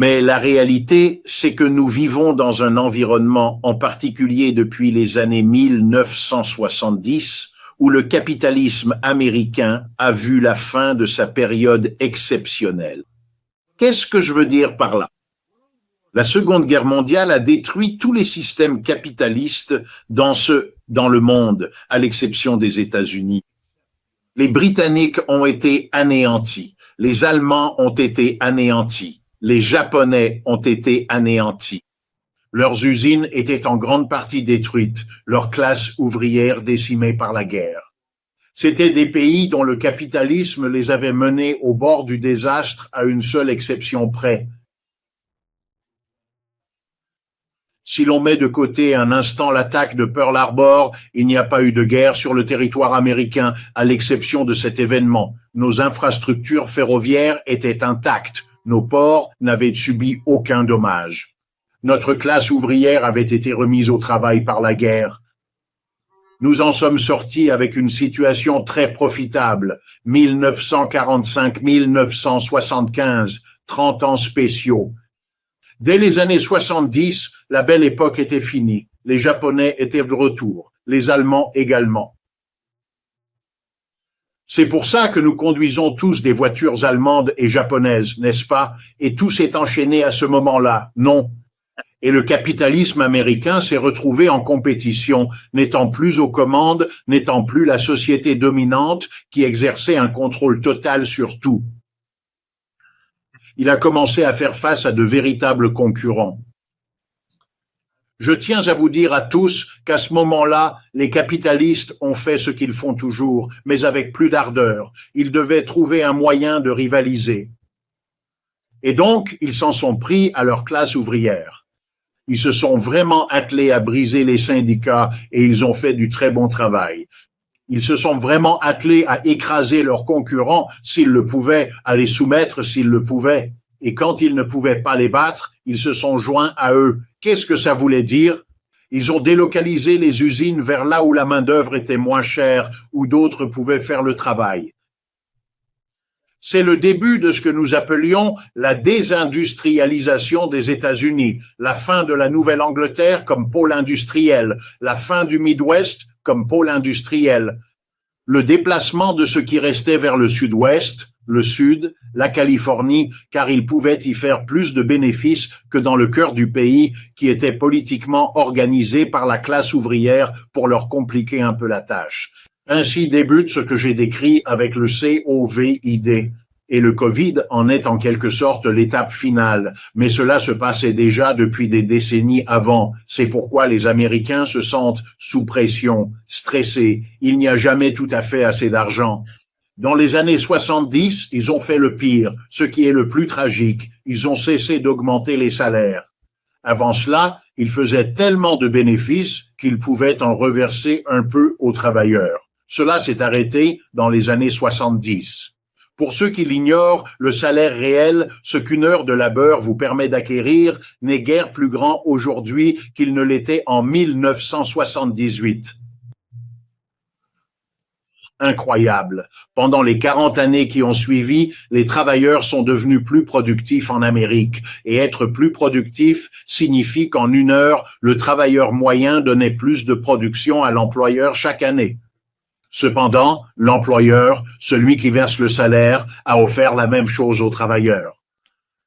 Mais la réalité, c'est que nous vivons dans un environnement, en particulier depuis les années 1970, où le capitalisme américain a vu la fin de sa période exceptionnelle. Qu'est-ce que je veux dire par là? La Seconde Guerre mondiale a détruit tous les systèmes capitalistes dans le monde, à l'exception des États-Unis. Les Britanniques ont été anéantis, les Allemands ont été anéantis, les Japonais ont été anéantis. Leurs usines étaient en grande partie détruites, leur classe ouvrière décimée par la guerre. C'étaient des pays dont le capitalisme les avait menés au bord du désastre à une seule exception près. Si l'on met de côté un instant l'attaque de Pearl Harbor, il n'y a pas eu de guerre sur le territoire américain, à l'exception de cet événement. Nos infrastructures ferroviaires étaient intactes, nos ports n'avaient subi aucun dommage. Notre classe ouvrière avait été remise au travail par la guerre. Nous en sommes sortis avec une situation très profitable. 1945-1975, 30 ans spéciaux. Dès les années 70, la belle époque était finie. Les Japonais étaient de retour, les Allemands également. C'est pour ça que nous conduisons tous des voitures allemandes et japonaises, n'est-ce pas? Et tout s'est enchaîné à ce moment-là, non? Et le capitalisme américain s'est retrouvé en compétition, n'étant plus aux commandes, n'étant plus la société dominante qui exerçait un contrôle total sur tout. Il a commencé à faire face à de véritables concurrents. Je tiens à vous dire à tous qu'à ce moment-là, les capitalistes ont fait ce qu'ils font toujours, mais avec plus d'ardeur. Ils devaient trouver un moyen de rivaliser. Et donc, ils s'en sont pris à leur classe ouvrière. Ils se sont vraiment attelés à briser les syndicats et ils ont fait du très bon travail. Ils se sont vraiment attelés à écraser leurs concurrents s'ils le pouvaient, à les soumettre s'ils le pouvaient. Et quand ils ne pouvaient pas les battre, ils se sont joints à eux. Qu'est-ce que ça voulait dire? Ils ont délocalisé les usines vers là où la main-d'œuvre était moins chère, où d'autres pouvaient faire le travail. C'est le début de ce que nous appelions la désindustrialisation des États-Unis, la fin de la Nouvelle-Angleterre comme pôle industriel, la fin du Midwest comme pôle industriel, le déplacement de ce qui restait vers le sud-ouest, le sud, la Californie, car ils pouvaient y faire plus de bénéfices que dans le cœur du pays qui était politiquement organisé par la classe ouvrière pour leur compliquer un peu la tâche. Ainsi débute ce que j'ai décrit avec le COVID, et le Covid en est en quelque sorte l'étape finale, mais cela se passait déjà depuis des décennies avant. C'est pourquoi les Américains se sentent sous pression, stressés. Il n'y a jamais tout à fait assez d'argent. Dans les années 70, ils ont fait le pire, ce qui est le plus tragique. Ils ont cessé d'augmenter les salaires. Avant cela, ils faisaient tellement de bénéfices qu'ils pouvaient en reverser un peu aux travailleurs. Cela s'est arrêté dans les années 70. Pour ceux qui l'ignorent, le salaire réel, ce qu'une heure de labeur vous permet d'acquérir, n'est guère plus grand aujourd'hui qu'il ne l'était en 1978. Incroyable. Pendant les 40 années qui ont suivi, les travailleurs sont devenus plus productifs en Amérique. Et être plus productif signifie qu'en une heure, le travailleur moyen donnait plus de production à l'employeur chaque année. Cependant, l'employeur, celui qui verse le salaire, a offert la même chose aux travailleurs.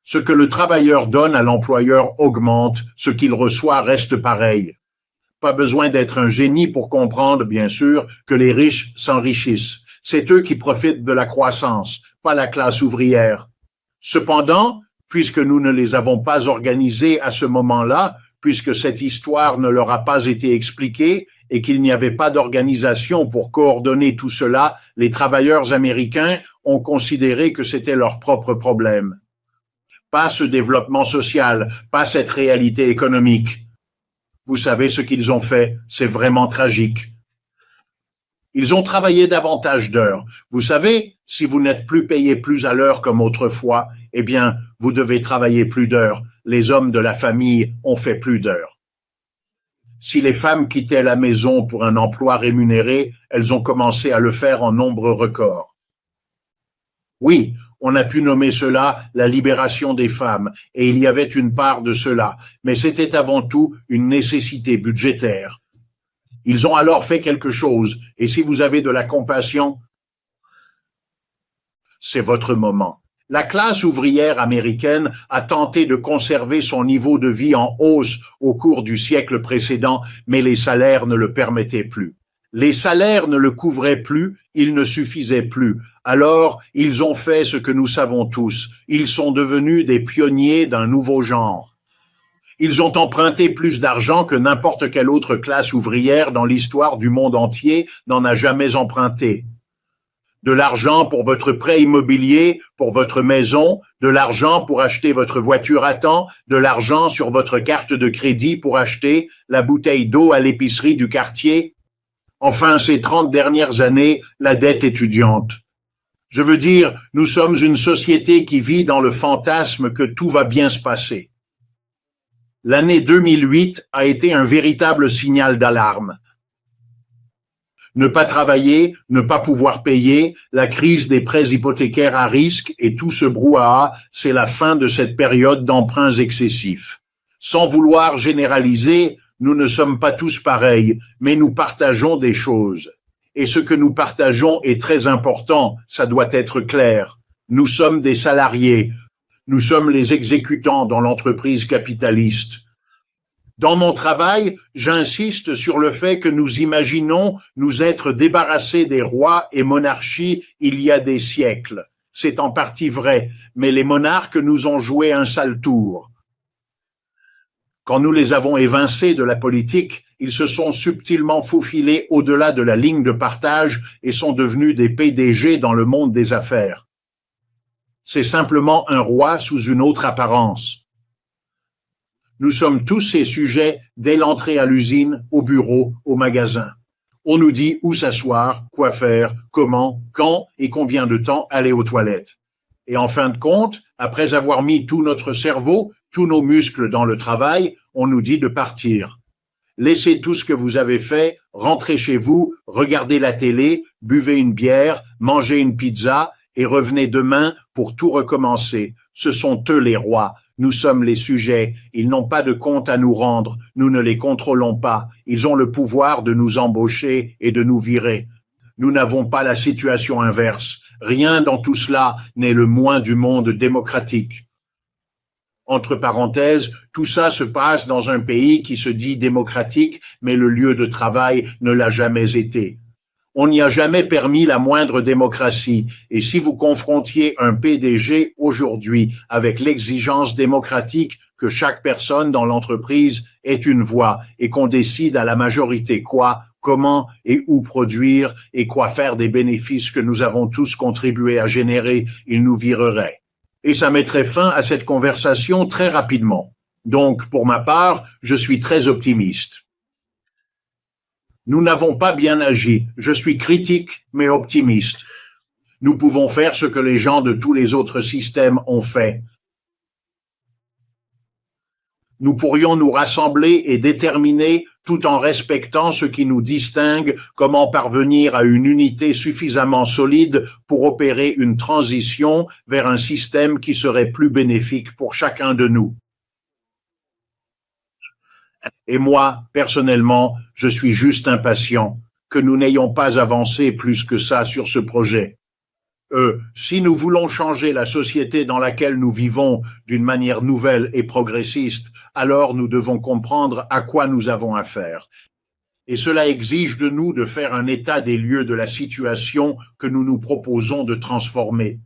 Ce que le travailleur donne à l'employeur augmente, ce qu'il reçoit reste pareil. Pas besoin d'être un génie pour comprendre, bien sûr, que les riches s'enrichissent. C'est eux qui profitent de la croissance, pas la classe ouvrière. Cependant, puisque nous ne les avons pas organisés à ce moment-là, puisque cette histoire ne leur a pas été expliquée et qu'il n'y avait pas d'organisation pour coordonner tout cela, les travailleurs américains ont considéré que c'était leur propre problème. Pas ce développement social, pas cette réalité économique. Vous savez ce qu'ils ont fait, c'est vraiment tragique. Ils ont travaillé davantage d'heures. Vous savez, si vous n'êtes plus payé plus à l'heure comme autrefois, eh bien, vous devez travailler plus d'heures. Les hommes de la famille ont fait plus d'heures. Si les femmes quittaient la maison pour un emploi rémunéré, elles ont commencé à le faire en nombre record. Oui, On a pu nommer cela la libération des femmes, et il y avait une part de cela, mais c'était avant tout une nécessité budgétaire. Ils ont alors fait quelque chose, et si vous avez de la compassion, c'est votre moment. La classe ouvrière américaine a tenté de conserver son niveau de vie en hausse au cours du siècle précédent, mais les salaires ne le permettaient plus. Les salaires ne le couvraient plus, ils ne suffisaient plus. Alors, ils ont fait ce que nous savons tous. Ils sont devenus des pionniers d'un nouveau genre. Ils ont emprunté plus d'argent que n'importe quelle autre classe ouvrière dans l'histoire du monde entier n'en a jamais emprunté. De l'argent pour votre prêt immobilier, pour votre maison, de l'argent pour acheter votre voiture à temps, de l'argent sur votre carte de crédit pour acheter la bouteille d'eau à l'épicerie du quartier. Enfin, ces 30 dernières années, la dette étudiante. Je veux dire, nous sommes une société qui vit dans le fantasme que tout va bien se passer. L'année 2008 a été un véritable signal d'alarme. Ne pas travailler, ne pas pouvoir payer, la crise des prêts hypothécaires à risque et tout ce brouhaha, c'est la fin de cette période d'emprunts excessifs. Sans vouloir généraliser, nous ne sommes pas tous pareils, mais nous partageons des choses. Et ce que nous partageons est très important, ça doit être clair. Nous sommes des salariés, nous sommes les exécutants dans l'entreprise capitaliste. Dans mon travail, j'insiste sur le fait que nous imaginons nous être débarrassés des rois et monarchies il y a des siècles. C'est en partie vrai, mais les monarques nous ont joué un sale tour. Quand nous les avons évincés de la politique, ils se sont subtilement faufilés au-delà de la ligne de partage et sont devenus des PDG dans le monde des affaires. C'est simplement un roi sous une autre apparence. Nous sommes tous ces sujets dès l'entrée à l'usine, au bureau, au magasin. On nous dit où s'asseoir, quoi faire, comment, quand et combien de temps aller aux toilettes. Et en fin de compte, après avoir mis tout notre cerveau, tous nos muscles dans le travail, on nous dit de partir. Laissez tout ce que vous avez fait, rentrez chez vous, regardez la télé, buvez une bière, mangez une pizza et revenez demain pour tout recommencer. Ce sont eux les rois. Nous sommes les sujets, ils n'ont pas de compte à nous rendre, nous ne les contrôlons pas, ils ont le pouvoir de nous embaucher et de nous virer. Nous n'avons pas la situation inverse, rien dans tout cela n'est le moins du monde démocratique. Entre parenthèses, tout ça se passe dans un pays qui se dit démocratique, mais le lieu de travail ne l'a jamais été. On n'y a jamais permis la moindre démocratie, et si vous confrontiez un PDG aujourd'hui avec l'exigence démocratique que chaque personne dans l'entreprise ait une voix et qu'on décide à la majorité quoi, comment et où produire et quoi faire des bénéfices que nous avons tous contribué à générer, il nous virerait. Et ça mettrait fin à cette conversation très rapidement. Donc, pour ma part, je suis très optimiste. Nous n'avons pas bien agi. Je suis critique, mais optimiste. Nous pouvons faire ce que les gens de tous les autres systèmes ont fait. Nous pourrions nous rassembler et déterminer, tout en respectant ce qui nous distingue, comment parvenir à une unité suffisamment solide pour opérer une transition vers un système qui serait plus bénéfique pour chacun de nous. Et moi, personnellement, je suis juste impatient que nous n'ayons pas avancé plus que ça sur ce projet. Si nous voulons changer la société dans laquelle nous vivons d'une manière nouvelle et progressiste, alors nous devons comprendre à quoi nous avons affaire. Et cela exige de nous de faire un état des lieux de la situation que nous nous proposons de transformer.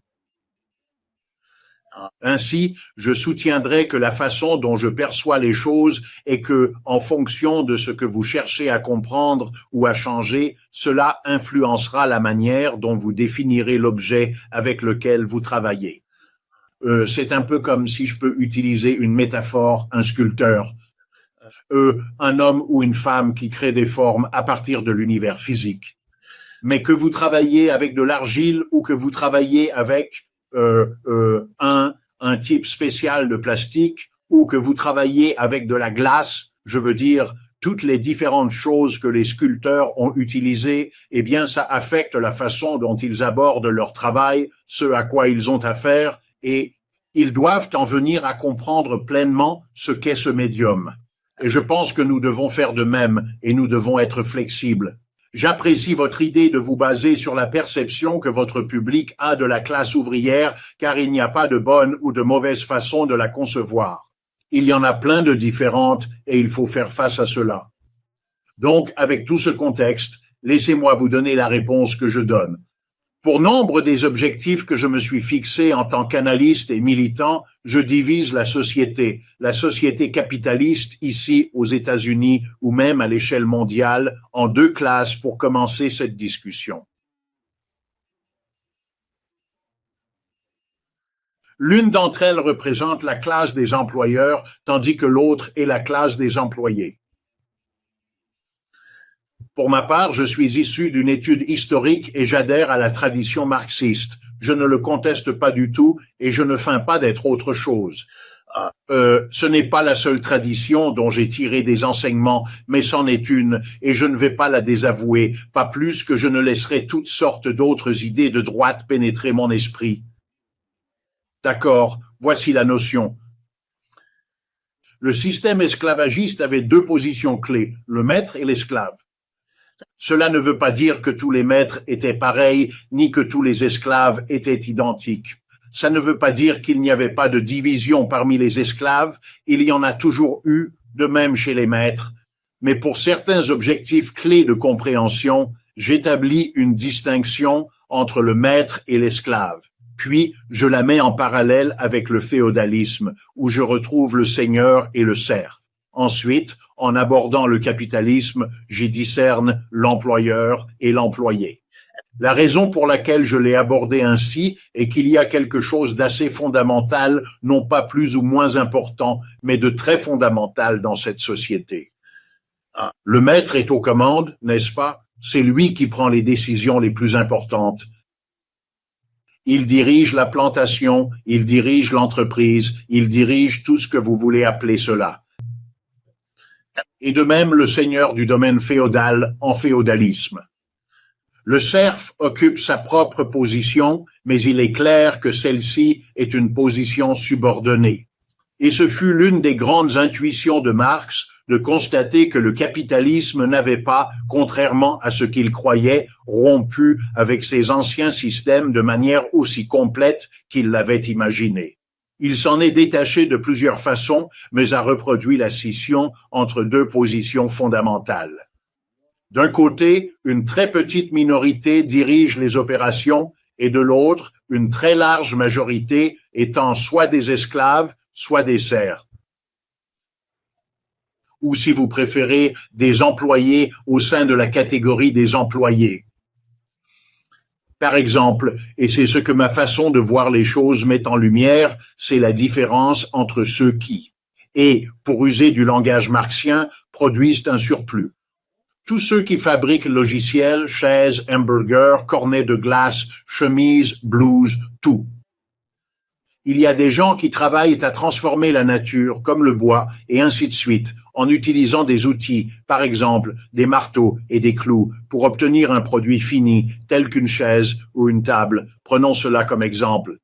Ainsi, je soutiendrai que la façon dont je perçois les choses est que, en fonction de ce que vous cherchez à comprendre ou à changer, cela influencera la manière dont vous définirez l'objet avec lequel vous travaillez. C'est un peu comme si je peux utiliser une métaphore, un sculpteur. Un homme ou une femme qui crée des formes à partir de l'univers physique. Mais que vous travaillez avec de l'argile ou que vous travaillez avec un type spécial de plastique ou que vous travaillez avec de la glace, je veux dire toutes les différentes choses que les sculpteurs ont utilisées, eh bien, ça affecte la façon dont ils abordent leur travail, ce à quoi ils ont affaire, et ils doivent en venir à comprendre pleinement ce qu'est ce médium. Et je pense que nous devons faire de même, et nous devons être flexibles. J'apprécie votre idée de vous baser sur la perception que votre public a de la classe ouvrière, car il n'y a pas de bonne ou de mauvaise façon de la concevoir. Il y en a plein de différentes et il faut faire face à cela. Donc, avec tout ce contexte, laissez-moi vous donner la réponse que je donne. Pour nombre des objectifs que je me suis fixés en tant qu'analyste et militant, je divise la société capitaliste ici aux États-Unis ou même à l'échelle mondiale, en deux classes pour commencer cette discussion. L'une d'entre elles représente la classe des employeurs, tandis que l'autre est la classe des employés. Pour ma part, je suis issu d'une étude historique et j'adhère à la tradition marxiste. Je ne le conteste pas du tout et je ne feins pas d'être autre chose. Ce n'est pas la seule tradition dont j'ai tiré des enseignements, mais c'en est une, et je ne vais pas la désavouer, pas plus que je ne laisserai toutes sortes d'autres idées de droite pénétrer mon esprit. D'accord, voici la notion. Le système esclavagiste avait deux positions clés, le maître et l'esclave. Cela ne veut pas dire que tous les maîtres étaient pareils, ni que tous les esclaves étaient identiques. Ça ne veut pas dire qu'il n'y avait pas de division parmi les esclaves, il y en a toujours eu, de même chez les maîtres. Mais pour certains objectifs clés de compréhension, j'établis une distinction entre le maître et l'esclave. Puis, je la mets en parallèle avec le féodalisme, où je retrouve le seigneur et le serf. Ensuite, en abordant le capitalisme, j'y discerne l'employeur et l'employé. La raison pour laquelle je l'ai abordé ainsi est qu'il y a quelque chose d'assez fondamental, non pas plus ou moins important, mais de très fondamental dans cette société. Le maître est aux commandes, n'est-ce pas? C'est lui qui prend les décisions les plus importantes. Il dirige la plantation, il dirige l'entreprise, il dirige tout ce que vous voulez appeler cela. Et de même le seigneur du domaine féodal en féodalisme. Le serf occupe sa propre position, mais il est clair que celle-ci est une position subordonnée. Et ce fut l'une des grandes intuitions de Marx de constater que le capitalisme n'avait pas, contrairement à ce qu'il croyait, rompu avec ses anciens systèmes de manière aussi complète qu'il l'avait imaginé. Il s'en est détaché de plusieurs façons, mais a reproduit la scission entre deux positions fondamentales. D'un côté, une très petite minorité dirige les opérations et de l'autre, une très large majorité étant soit des esclaves, soit des serfs. Ou si vous préférez, des employés au sein de la catégorie des employés. Par exemple, et c'est ce que ma façon de voir les choses met en lumière, c'est la différence entre ceux qui, et, pour user du langage marxien, produisent un surplus. Tous ceux qui fabriquent logiciels, chaises, hamburgers, cornets de glace, chemises, blouses, tout. Il y a des gens qui travaillent à transformer la nature, comme le bois, et ainsi de suite, en utilisant des outils, par exemple des marteaux et des clous, pour obtenir un produit fini, tel qu'une chaise ou une table. Prenons cela comme exemple.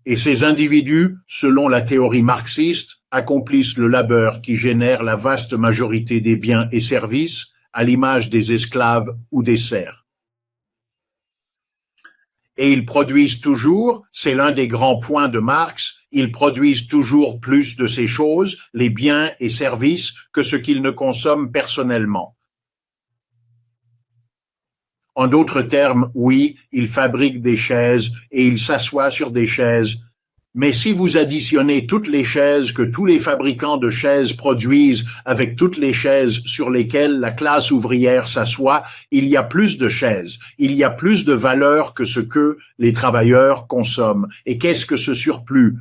Et ces individus, selon la théorie marxiste, accomplissent le labeur qui génère la vaste majorité des biens et services, à l'image des esclaves ou des serfs. Et ils produisent toujours, c'est l'un des grands points de Marx, ils produisent toujours plus de ces choses, les biens et services, que ce qu'ils ne consomment personnellement. En d'autres termes, oui, ils fabriquent des chaises et ils s'assoient sur des chaises. Mais si vous additionnez toutes les chaises que tous les fabricants de chaises produisent avec toutes les chaises sur lesquelles la classe ouvrière s'assoit, il y a plus de chaises, il y a plus de valeur que ce que les travailleurs consomment. Et qu'est-ce que ce surplus?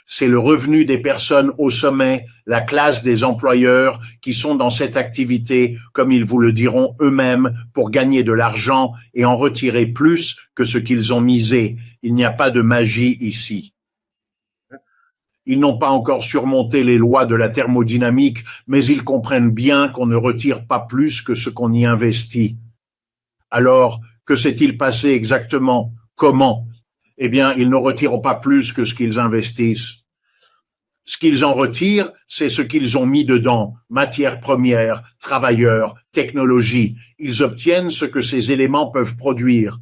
C'est le revenu des personnes au sommet, la classe des employeurs qui sont dans cette activité, comme ils vous le diront eux-mêmes, pour gagner de l'argent et en retirer plus que ce qu'ils ont misé. Il n'y a pas de magie ici. Ils n'ont pas encore surmonté les lois de la thermodynamique, mais ils comprennent bien qu'on ne retire pas plus que ce qu'on y investit. Alors, que s'est-il passé exactement? Comment? Eh bien, ils ne retirent pas plus que ce qu'ils investissent. Ce qu'ils en retirent, c'est ce qu'ils ont mis dedans, matières premières, travailleurs, technologie. Ils obtiennent ce que ces éléments peuvent produire.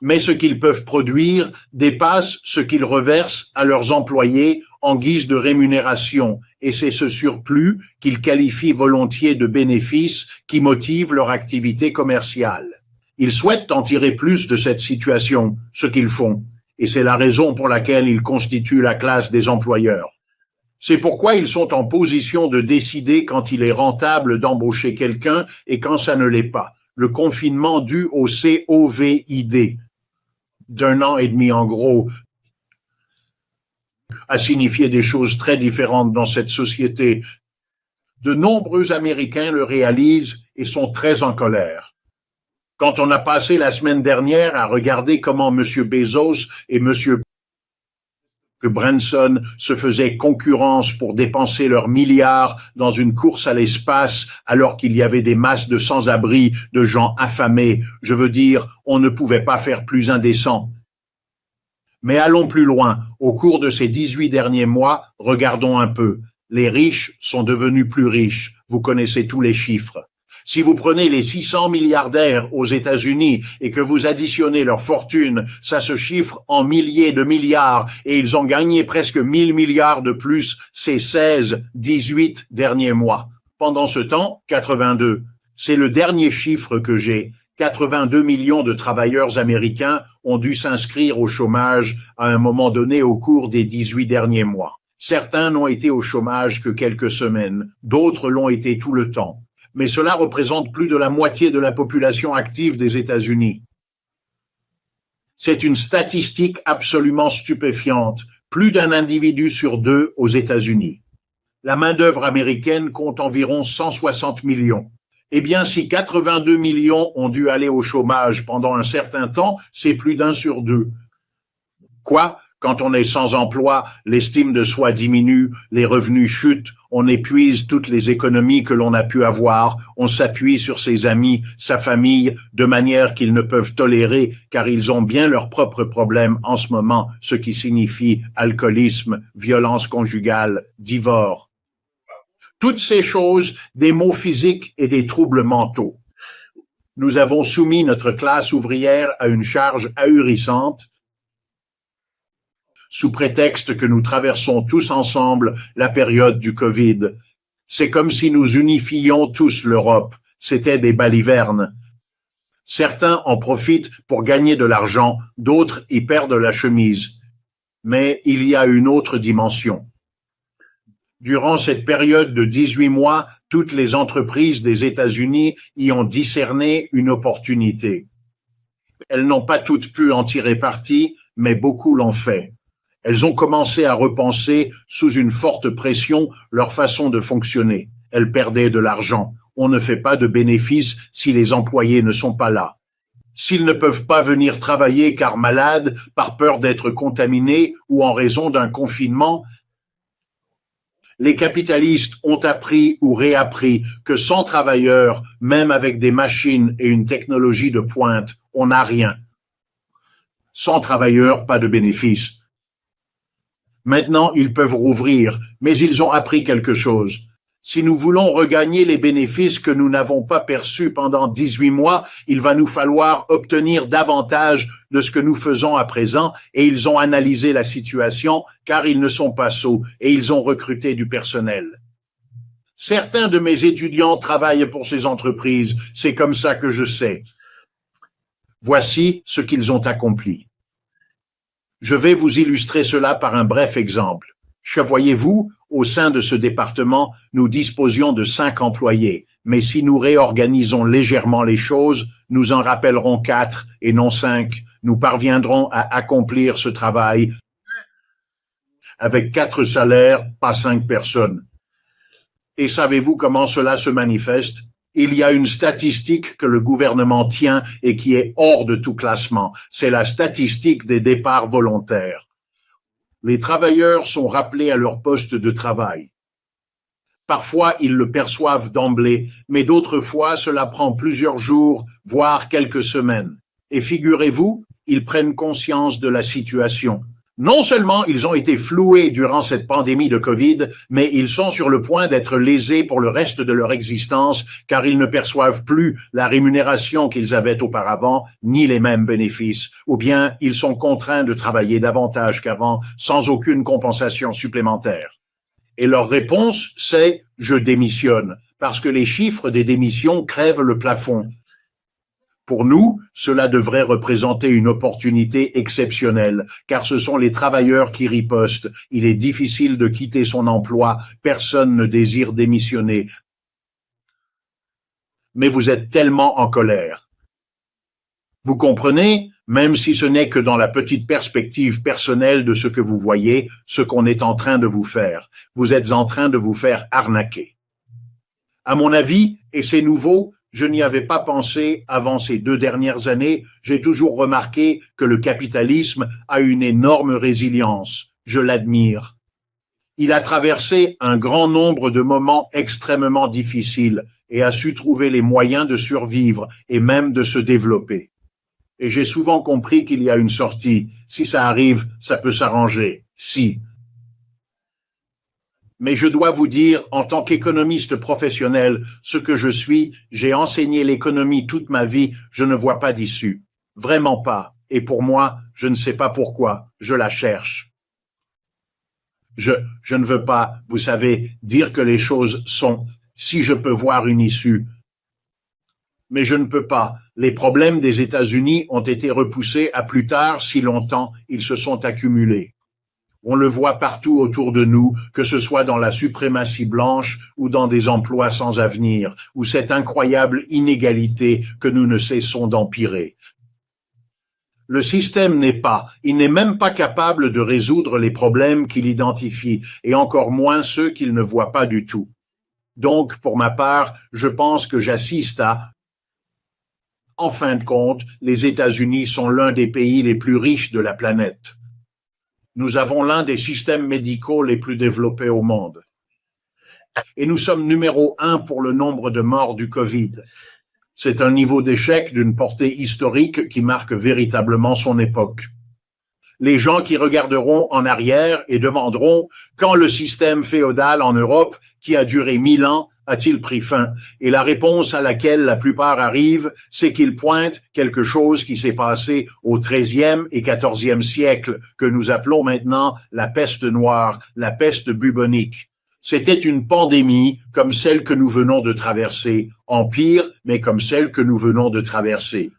Mais ce qu'ils peuvent produire dépasse ce qu'ils reversent à leurs employés en guise de rémunération, et c'est ce surplus qu'ils qualifient volontiers de bénéfice qui motive leur activité commerciale. Ils souhaitent en tirer plus de cette situation, ce qu'ils font, et c'est la raison pour laquelle ils constituent la classe des employeurs. C'est pourquoi ils sont en position de décider quand il est rentable d'embaucher quelqu'un et quand ça ne l'est pas. Le confinement dû au COVID d'1 an et demi en gros a signifié des choses très différentes dans cette société. De nombreux Américains le réalisent et sont très en colère. Quand on a passé la semaine dernière à regarder comment M. Bezos et M. Branson se faisaient concurrence pour dépenser leurs milliards dans une course à l'espace alors qu'il y avait des masses de sans-abri, de gens affamés, je veux dire, on ne pouvait pas faire plus indécent. Mais allons plus loin. Au cours de ces 18 derniers mois, regardons un peu. Les riches sont devenus plus riches. Vous connaissez tous les chiffres. Si vous prenez les 600 milliardaires aux États-Unis et que vous additionnez leur fortune, ça se chiffre en milliers de milliards et ils ont gagné presque 1000 milliards de plus ces 18 derniers mois. Pendant ce temps, 82. C'est le dernier chiffre que j'ai. 82 millions de travailleurs américains ont dû s'inscrire au chômage à un moment donné au cours des 18 derniers mois. Certains n'ont été au chômage que quelques semaines, d'autres l'ont été tout le temps. Mais cela représente plus de la moitié de la population active des États-Unis. C'est une statistique absolument stupéfiante, plus d'un individu sur 2 aux États-Unis. La main-d'œuvre américaine compte environ 160 millions. Eh bien, si 82 millions ont dû aller au chômage pendant un certain temps, c'est plus d'1 sur 2. Quoi? Quand on est sans emploi, l'estime de soi diminue, les revenus chutent, on épuise toutes les économies que l'on a pu avoir, on s'appuie sur ses amis, sa famille, de manière qu'ils ne peuvent tolérer, car ils ont bien leurs propres problèmes en ce moment, ce qui signifie alcoolisme, violence conjugale, divorce. Toutes ces choses, des maux physiques et des troubles mentaux. Nous avons soumis notre classe ouvrière à une charge ahurissante, sous prétexte que nous traversons tous ensemble la période du Covid. C'est comme si nous unifions tous l'Europe. C'était des balivernes. Certains en profitent pour gagner de l'argent, d'autres y perdent la chemise. Mais il y a une autre dimension. Durant cette période de 18 mois, toutes les entreprises des États-Unis y ont discerné une opportunité. Elles n'ont pas toutes pu en tirer parti, mais beaucoup l'ont fait. Elles ont commencé à repenser, sous une forte pression, leur façon de fonctionner. Elles perdaient de l'argent. On ne fait pas de bénéfices si les employés ne sont pas là. S'ils ne peuvent pas venir travailler car malades, par peur d'être contaminés ou en raison d'un confinement, les capitalistes ont appris ou réappris que sans travailleurs, même avec des machines et une technologie de pointe, on n'a rien. Sans travailleurs, pas de bénéfices. Maintenant, ils peuvent rouvrir, mais ils ont appris quelque chose. Si nous voulons regagner les bénéfices que nous n'avons pas perçus pendant 18 mois, il va nous falloir obtenir davantage de ce que nous faisons à présent, et ils ont analysé la situation, car ils ne sont pas sots, et ils ont recruté du personnel. Certains de mes étudiants travaillent pour ces entreprises, c'est comme ça que je sais. Voici ce qu'ils ont accompli. Je vais vous illustrer cela par un bref exemple. Voyez-vous, au sein de ce département, nous disposions de 5 employés, mais si nous réorganisons légèrement les choses, nous en rappellerons 4 et non 5. Nous parviendrons à accomplir ce travail avec 4 salaires, pas 5 personnes. Et savez-vous comment cela se manifeste? Il y a une statistique que le gouvernement tient et qui est hors de tout classement. C'est la statistique des départs volontaires. Les travailleurs sont rappelés à leur poste de travail. Parfois, ils le perçoivent d'emblée, mais d'autres fois, cela prend plusieurs jours, voire quelques semaines. Et figurez-vous, ils prennent conscience de la situation. Non seulement ils ont été floués durant cette pandémie de Covid, mais ils sont sur le point d'être lésés pour le reste de leur existence, car ils ne perçoivent plus la rémunération qu'ils avaient auparavant, ni les mêmes bénéfices, ou bien ils sont contraints de travailler davantage qu'avant, sans aucune compensation supplémentaire. Et leur réponse, c'est « je démissionne », parce que les chiffres des démissions crèvent le plafond. Pour nous, cela devrait représenter une opportunité exceptionnelle, car ce sont les travailleurs qui ripostent. Il est difficile de quitter son emploi, personne ne désire démissionner. Mais vous êtes tellement en colère. Vous comprenez, même si ce n'est que dans la petite perspective personnelle de ce que vous voyez, ce qu'on est en train de vous faire. Vous êtes en train de vous faire arnaquer. À mon avis, et c'est nouveau, je n'y avais pas pensé avant ces 2 dernières années, j'ai toujours remarqué que le capitalisme a une énorme résilience. Je l'admire. Il a traversé un grand nombre de moments extrêmement difficiles et a su trouver les moyens de survivre et même de se développer. Et j'ai souvent compris qu'il y a une sortie. Si ça arrive, ça peut s'arranger. Si. Mais je dois vous dire, en tant qu'économiste professionnel, ce que je suis, j'ai enseigné l'économie toute ma vie, je ne vois pas d'issue. Vraiment pas. Et pour moi, je ne sais pas pourquoi, je la cherche. Je ne veux pas, vous savez, dire que les choses sont, si je peux voir une issue. Mais je ne peux pas. Les problèmes des États-Unis ont été repoussés à plus tard si longtemps ils se sont accumulés. On le voit partout autour de nous, que ce soit dans la suprématie blanche ou dans des emplois sans avenir, ou cette incroyable inégalité que nous ne cessons d'empirer. Le système il n'est même pas capable de résoudre les problèmes qu'il identifie, et encore moins ceux qu'il ne voit pas du tout. Donc, pour ma part, je pense que j'assiste à... En fin de compte, les États-Unis sont l'un des pays les plus riches de la planète. Nous avons l'un des systèmes médicaux les plus développés au monde. Et nous sommes numéro 1 pour le nombre de morts du Covid. C'est un niveau d'échec d'une portée historique qui marque véritablement son époque. Les gens qui regarderont en arrière et demanderont quand le système féodal en Europe, qui a duré 1000 ans, a-t-il pris fin? Et la réponse à laquelle la plupart arrivent, c'est qu'ils pointent quelque chose qui s'est passé au XIIIe et XIVe siècle, que nous appelons maintenant la peste noire, la peste bubonique. C'était une pandémie comme celle que nous venons de traverser, en pire, mais comme celle que nous venons de traverser.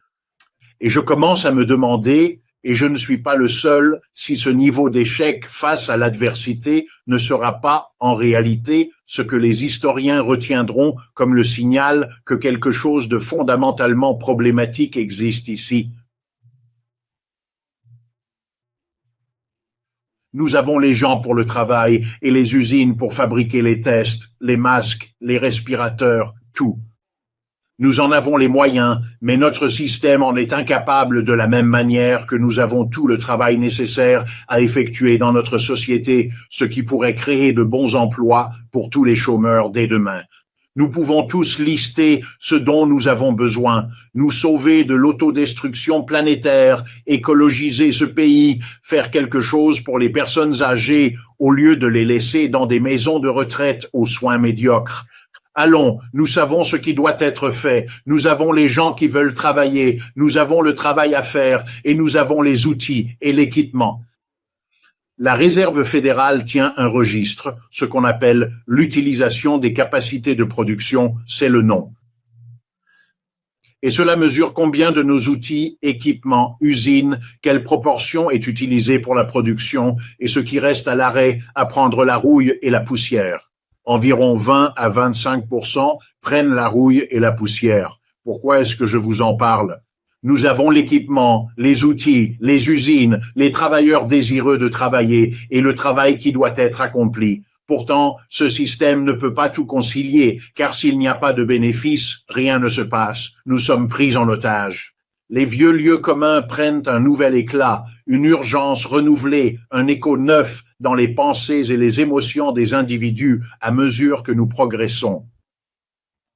Et je commence à me demander, et je ne suis pas le seul, si ce niveau d'échec face à l'adversité ne sera pas, en réalité, ce que les historiens retiendront comme le signal que quelque chose de fondamentalement problématique existe ici. Nous avons les gens pour le travail et les usines pour fabriquer les tests, les masques, les respirateurs, tout. Nous en avons les moyens, mais notre système en est incapable de la même manière que nous avons tout le travail nécessaire à effectuer dans notre société, ce qui pourrait créer de bons emplois pour tous les chômeurs dès demain. Nous pouvons tous lister ce dont nous avons besoin, nous sauver de l'autodestruction planétaire, écologiser ce pays, faire quelque chose pour les personnes âgées au lieu de les laisser dans des maisons de retraite aux soins médiocres. Allons, nous savons ce qui doit être fait, nous avons les gens qui veulent travailler, nous avons le travail à faire et nous avons les outils et l'équipement. La Réserve fédérale tient un registre, ce qu'on appelle l'utilisation des capacités de production, c'est le nom. Et cela mesure combien de nos outils, équipements, usines, quelle proportion est utilisée pour la production et ce qui reste à l'arrêt à prendre la rouille et la poussière. Environ 20 à 25% prennent la rouille et la poussière. Pourquoi est-ce que je vous en parle? Nous avons l'équipement, les outils, les usines, les travailleurs désireux de travailler et le travail qui doit être accompli. Pourtant, ce système ne peut pas tout concilier, car s'il n'y a pas de bénéfice, rien ne se passe. Nous sommes pris en otage. Les vieux lieux communs prennent un nouvel éclat, une urgence renouvelée, un écho neuf dans les pensées et les émotions des individus à mesure que nous progressons,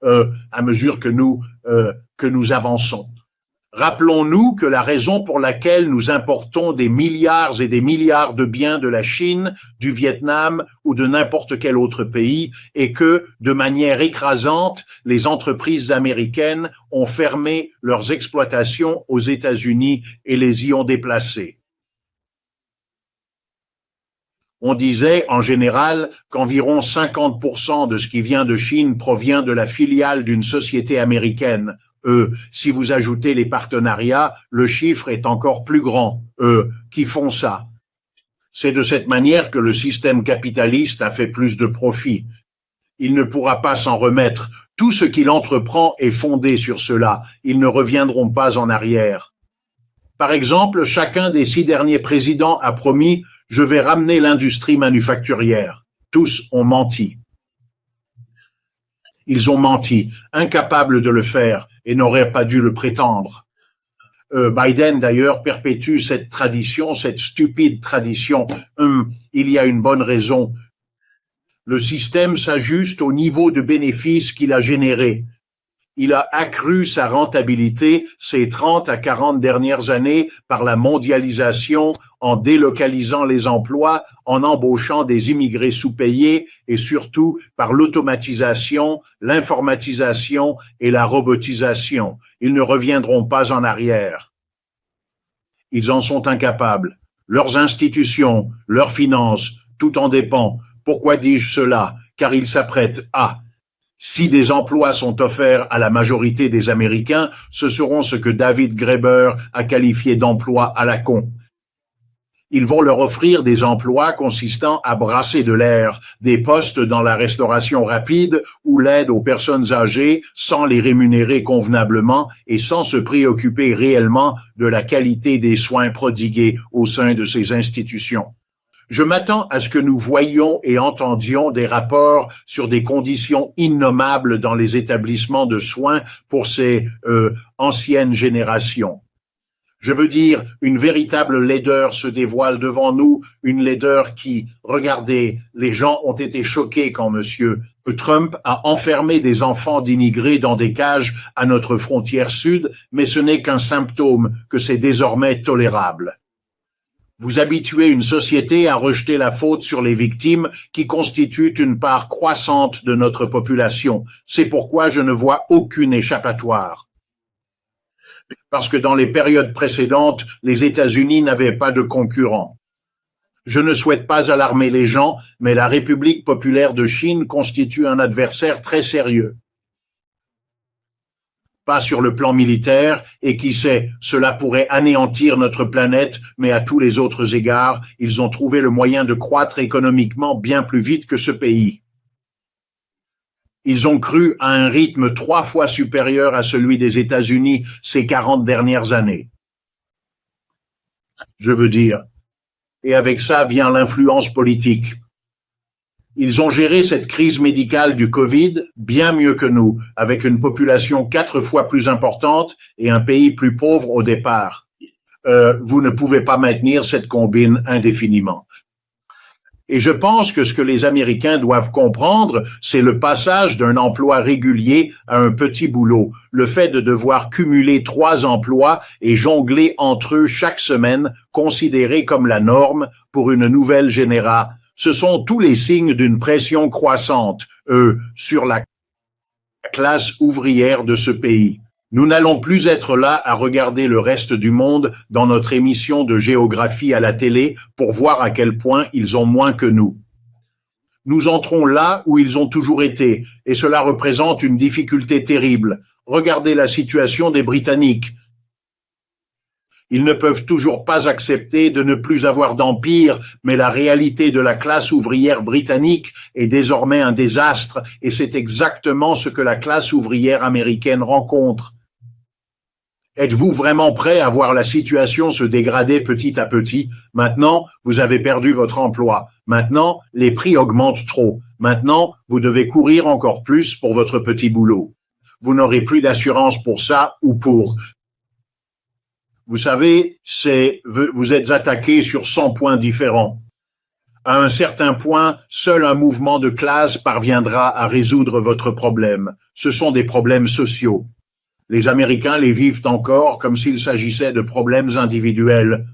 à mesure que nous avançons. Rappelons-nous que la raison pour laquelle nous importons des milliards et des milliards de biens de la Chine, du Vietnam ou de n'importe quel autre pays est que, de manière écrasante, les entreprises américaines ont fermé leurs exploitations aux États-Unis et les y ont déplacées. On disait en général qu'environ 50% de ce qui vient de Chine provient de la filiale d'une société américaine. Si vous ajoutez les partenariats, le chiffre est encore plus grand. Qui font ça? C'est de cette manière que le système capitaliste a fait plus de profit. Il ne pourra pas s'en remettre. Tout ce qu'il entreprend est fondé sur cela. Ils ne reviendront pas en arrière. Par exemple, chacun des 6 derniers présidents a promis « Je vais ramener l'industrie manufacturière ». Tous ont menti. Ils ont menti, incapables de le faire, et n'auraient pas dû le prétendre. Biden, d'ailleurs, perpétue cette tradition, cette stupide tradition. Il y a une bonne raison. Le système s'ajuste au niveau de bénéfices qu'il a généré. Il a accru sa rentabilité ces 30 à 40 dernières années par la mondialisation, en délocalisant les emplois, en embauchant des immigrés sous-payés et surtout par l'automatisation, l'informatisation et la robotisation. Ils ne reviendront pas en arrière. Ils en sont incapables. Leurs institutions, leurs finances, tout en dépend. Pourquoi dis-je cela? Car ils s'apprêtent à... Si des emplois sont offerts à la majorité des Américains, ce seront ce que David Graeber a qualifié d'emplois à la con. Ils vont leur offrir des emplois consistant à brasser de l'air, des postes dans la restauration rapide ou l'aide aux personnes âgées sans les rémunérer convenablement et sans se préoccuper réellement de la qualité des soins prodigués au sein de ces institutions. Je m'attends à ce que nous voyions et entendions des rapports sur des conditions innommables dans les établissements de soins pour ces anciennes générations. Je veux dire, une véritable laideur se dévoile devant nous, une laideur qui, regardez, les gens ont été choqués quand Monsieur Trump a enfermé des enfants d'immigrés dans des cages à notre frontière sud, mais ce n'est qu'un symptôme que c'est désormais tolérable. Vous habituez une société à rejeter la faute sur les victimes qui constituent une part croissante de notre population. C'est pourquoi je ne vois aucune échappatoire. Parce que dans les périodes précédentes, les États-Unis n'avaient pas de concurrents. Je ne souhaite pas alarmer les gens, mais la République populaire de Chine constitue un adversaire très sérieux. Pas sur le plan militaire, et qui sait, cela pourrait anéantir notre planète, mais à tous les autres égards, ils ont trouvé le moyen de croître économiquement bien plus vite que ce pays. Ils ont cru à un rythme 3 fois supérieur à celui des États-Unis ces 40 dernières années. Je veux dire, et avec ça vient l'influence politique. Ils ont géré cette crise médicale du Covid bien mieux que nous, avec une population 4 fois plus importante et un pays plus pauvre au départ. Vous ne pouvez pas maintenir cette combine indéfiniment. Et je pense que ce que les Américains doivent comprendre, c'est le passage d'un emploi régulier à un petit boulot, le fait de devoir cumuler 3 emplois et jongler entre eux chaque semaine, considéré comme la norme pour une nouvelle génération. Ce sont tous les signes d'une pression croissante, sur la classe ouvrière de ce pays. Nous n'allons plus être là à regarder le reste du monde dans notre émission de géographie à la télé pour voir à quel point ils ont moins que nous. Nous entrons là où ils ont toujours été, et cela représente une difficulté terrible. Regardez la situation des Britanniques. Ils ne peuvent toujours pas accepter de ne plus avoir d'empire, mais la réalité de la classe ouvrière britannique est désormais un désastre, et c'est exactement ce que la classe ouvrière américaine rencontre. Êtes-vous vraiment prêt à voir la situation se dégrader petit à petit? Maintenant, vous avez perdu votre emploi. Maintenant, les prix augmentent trop. Maintenant, vous devez courir encore plus pour votre petit boulot. Vous n'aurez plus d'assurance pour ça ou pour Vous savez, vous êtes attaqué sur 100 points différents. À un certain point, seul un mouvement de classe parviendra à résoudre votre problème. Ce sont des problèmes sociaux. Les Américains les vivent encore comme s'il s'agissait de problèmes individuels.